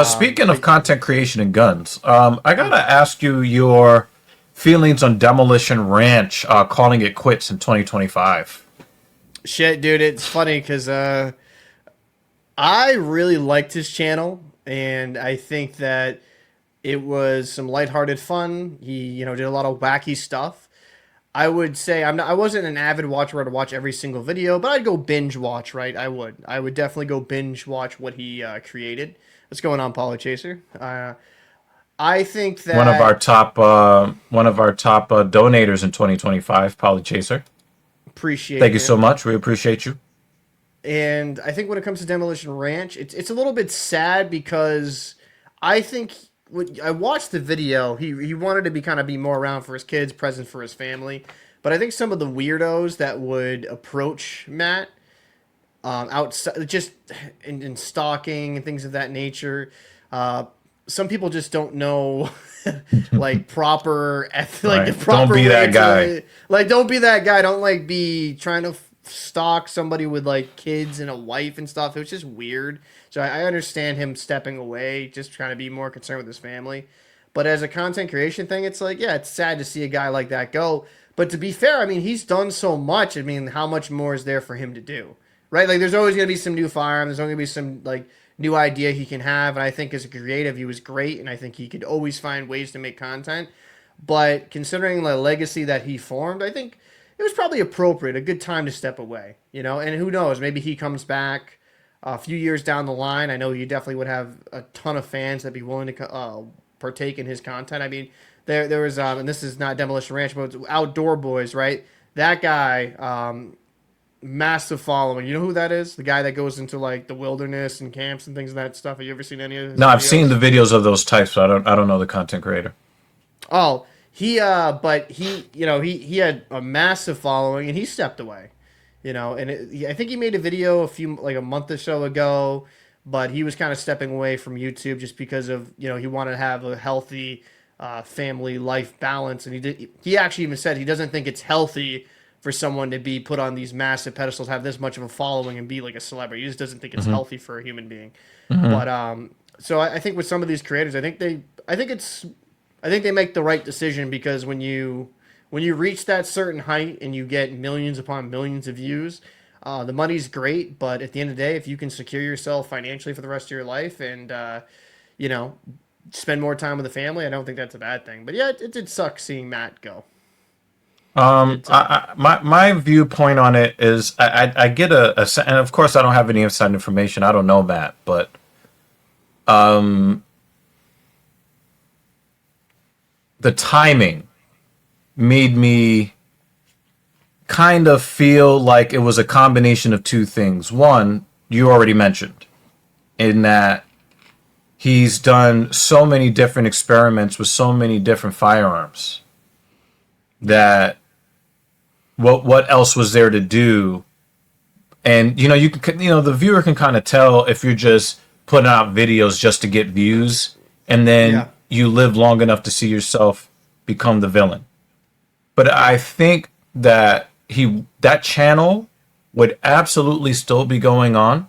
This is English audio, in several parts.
Speaking of content creation and guns, I gotta ask you your feelings on Demolition Ranch calling it quits in 2025. Shit, dude, it's funny because I really liked his channel, and I think that it was some lighthearted fun. He, did a lot of wacky stuff. I would say I wasn't an avid watcher where I'd watch every single video, but I'd go binge watch, right? I would definitely go binge watch what he created. What's going on, Pauly Chaser? I think that One of our top donators in 2025, Polly Chaser. appreciate Thank you so him. much. We appreciate you. And I think when it comes to Demolition Ranch, it's a little bit sad because I think when I watched the video, he wanted to be more around for his kids, present for his family. But I think some of the weirdos that would approach Matt outside, just in stalking and things of that nature, some people just don't know like like the Right. Don't proper be way that guy. to like don't be that guy. Don't like be trying to stalk somebody with like kids and a wife and stuff. It was just weird. So I understand him stepping away, just trying to be more concerned with his family. But as a content creation thing, it's like, yeah, it's sad to see a guy like that go. But to be fair, I mean, he's done so much. I mean, how much more is there for him to do? Right? Like, there's always going to be some new firearm. There's always going to be some, like, new idea he can have. And I think as a creative, he was great. And I think he could always find ways to make content. But considering the legacy that he formed, I think it was probably appropriate, a good time to step away, And who knows, maybe he comes back a few years down the line. I know you definitely would have a ton of fans that'd be willing to partake in his content. I mean, there was, and this is not Demolition Ranch, but it's Outdoor Boys, right? That guy, massive following. You know who that is? The guy that goes into like the wilderness and camps and things of that stuff. Have you ever seen any of his No, I've seen videos? the videos of those types, but I don't know the content creator. Oh, but he had a massive following and he stepped away, and I think he made a video like a month or so ago, but he was kind of stepping away from YouTube just because of, he wanted to have a healthy family life balance. And he actually even said he doesn't think it's healthy for someone to be put on these massive pedestals, have this much of a following and be like a celebrity. He just doesn't think it's Hmm. healthy for a human being. But so I think with some of these creators, I think they make the right decision because when you reach that certain height and you get millions upon millions of views, the money's great. But at the end of the day, if you can secure yourself financially for the rest of your life and you know spend more time with the family, I don't think that's a bad thing. But yeah, it did suck seeing Matt go. It did suck. My viewpoint on it is I get and of course I don't have any inside information. I don't know that, but the timing made me kind of feel like it was a combination of two things. One, you already mentioned, in that he's done so many different experiments with so many different firearms that what else was there to do? And you can the viewer can kind of tell if you're just putting out videos just to get views, and then Yeah. you live long enough to see yourself become the villain. But I think that that channel would absolutely still be going on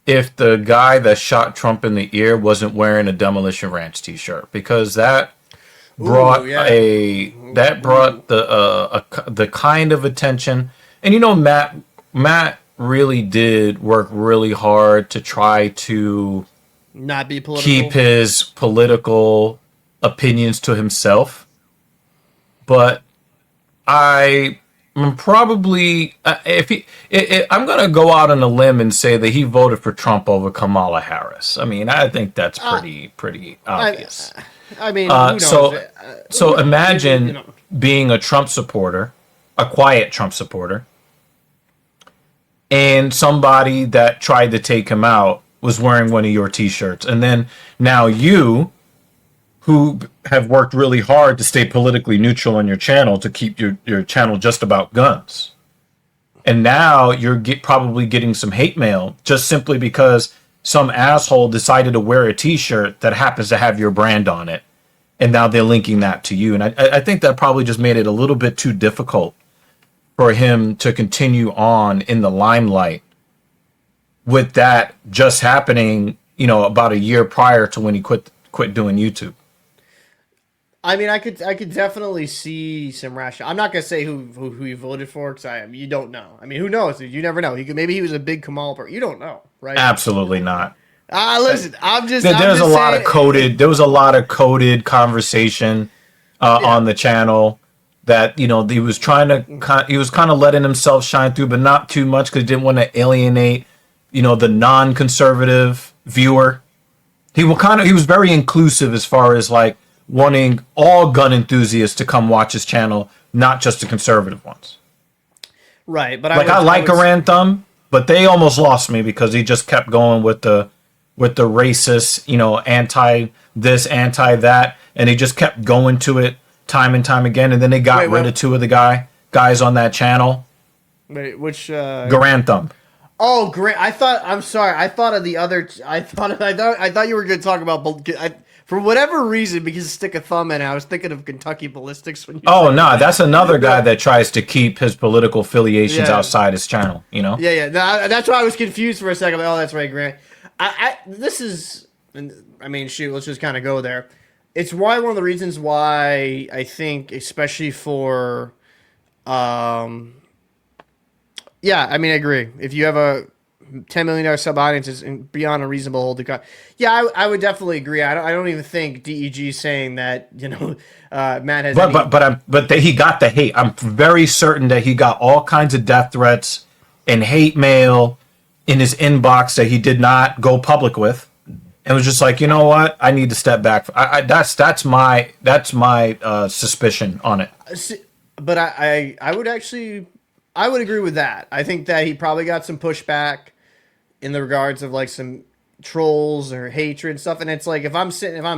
if the guy that shot Trump in the ear wasn't wearing a Demolition Ranch t-shirt, because that Ooh, brought yeah. the kind of attention. And Matt really did work really hard to try to Not be keep political. his political opinions to himself. But I am probably if he I'm gonna go out on a limb and say that he voted for Trump over Kamala Harris. I mean, I think that's Uh, pretty I, obvious. I mean, Uh, who knows? so so You imagine know. being a Trump supporter, a quiet Trump supporter, and somebody that tried to take him out was wearing one of your t-shirts, and then now you, who have worked really hard to stay politically neutral on your channel, to keep your channel just about guns, and now you're probably getting some hate mail just simply because some asshole decided to wear a t-shirt that happens to have your brand on it, and now they're linking that to you. And I think that probably just made it a little bit too difficult for him to continue on in the limelight with that just happening, about a year prior to when he quit doing YouTube. I mean, I could definitely see some rational. I'm not gonna say who he voted for because you don't know. I mean, who knows? You never know. Maybe he was a big Kamal person. You don't know, right? Absolutely not. Listen, There's a lot of coded. There was a lot of coded conversation on the channel that he was trying to. He was kind of letting himself shine through, but not too much because he didn't want to alienate, the non-conservative viewer. He was very inclusive as far as like wanting all gun enthusiasts to come watch his channel, not just the conservative ones. Right, but I like Garand Thumb, but they almost lost me because he just kept going with the racist, anti this, anti that, and he just kept going to it time and time again, and then they got rid of two of the guys on that channel. Wait, which Garand Thumb. Oh, great! I'm sorry. I thought of the other. I thought you were going to talk about. For whatever reason, because stick a thumb in, I was thinking of Kentucky Ballistics. That's another guy that tries to keep his political affiliations outside his channel. Yeah. That's why I was confused for a second. Like, oh, that's right, Grant. Shoot. Let's just kind of go there. It's one of the reasons why I think, especially for, I agree. If you have a $10 million sub audience, is beyond a reasonable hold to cut. Yeah, I would definitely agree. I don't even think DEG saying that Matt has. But he got the hate. I'm very certain that he got all kinds of death threats and hate mail in his inbox that he did not go public with, and was just like, you know what, I need to step back. That's my suspicion on it. But I would agree with that. I think that he probably got some pushback in the regards of like some trolls or hatred and stuff. And it's like, if I'm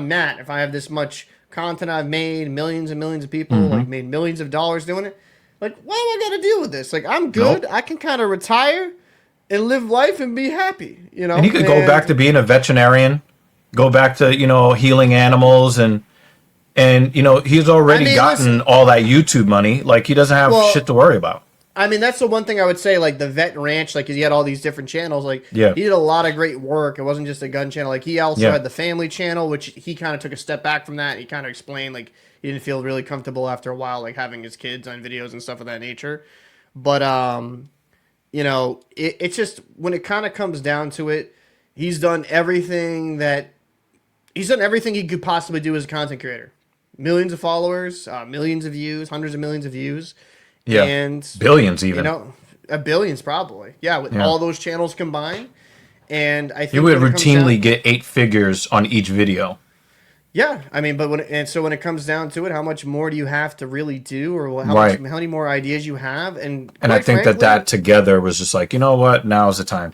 Matt, if I have this much content I've made, millions and millions of people, like made millions of dollars doing it, like, what am I gonna deal with this? Like, I'm good. Nope. I can kind of retire and live life and be happy, And he could go back to being a veterinarian, go back to, healing animals and he's already gotten all that YouTube money. Like, he doesn't have shit to worry about. I mean, that's the one thing I would say, like the Vet Ranch, like, 'cause he had all these different channels. Like, he did a lot of great work. It wasn't just a gun channel. Like, he also had the family channel, which he kind of took a step back from that. He kind of explained, like, he didn't feel really comfortable after a while, like, having his kids on videos and stuff of that nature. But, it's just, when it kind of comes down to it, he's done everything he could possibly do as a content creator. Millions of followers, millions of views, hundreds of millions of views. Yeah, and billions even. Billions probably. Yeah, with all those channels combined. And I think he would routinely get 8 figures on each video. Yeah, I mean, but when it comes down to it, how much more do you have to really do, or how many more ideas you have? And I think that together was just like, you know what, now's the time.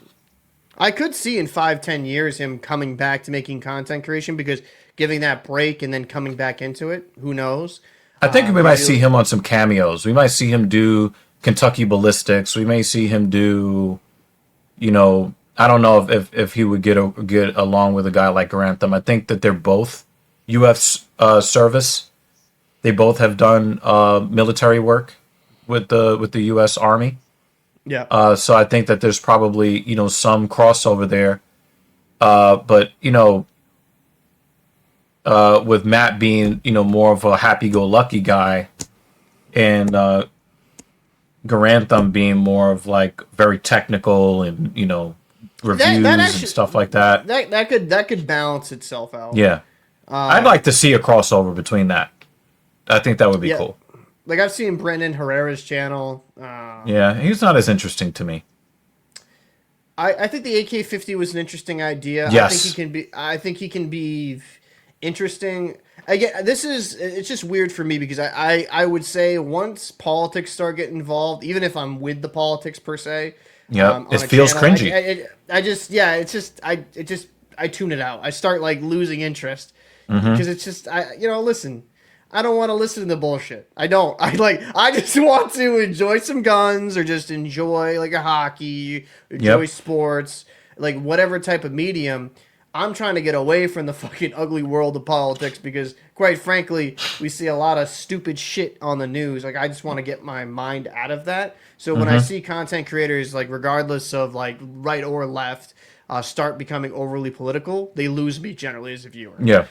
I could see in 5-10 years him coming back to making content creation, because giving that break and then coming back into it, who knows? I think we might see him on some cameos. We might see him do Kentucky Ballistics. We may see him do, I don't know if he would get along with a guy like Grantham. I think that they're both U.S. service. They both have done military work with the U.S. Army. Yeah. So I think that there's probably some crossover there. But with Matt being, more of a happy-go-lucky guy, and Garantham being more of like very technical and reviews and stuff like that. That could balance itself out. Yeah, I'd like to see a crossover between that. I think that would be cool. Like, I've seen Brendan Herrera's channel. Yeah, he's not as interesting to me. I think the AK-50 was an interesting idea. Yes. I think he can be interesting. Again, it's just weird for me, because I would say once politics start getting involved, even if I'm with the politics per se, it feels cringy. I tune it out. I start like losing interest, because it's just listen. I don't want to listen to the bullshit. I don't. I just want to enjoy some guns, or just enjoy like a hockey, enjoy sports, like whatever type of medium. I'm trying to get away from the fucking ugly world of politics, because, quite frankly, we see a lot of stupid shit on the news. Like, I just want to get my mind out of that. So when I see content creators, like, regardless of, like, right or left, start becoming overly political, they lose me generally as a viewer. Yeah.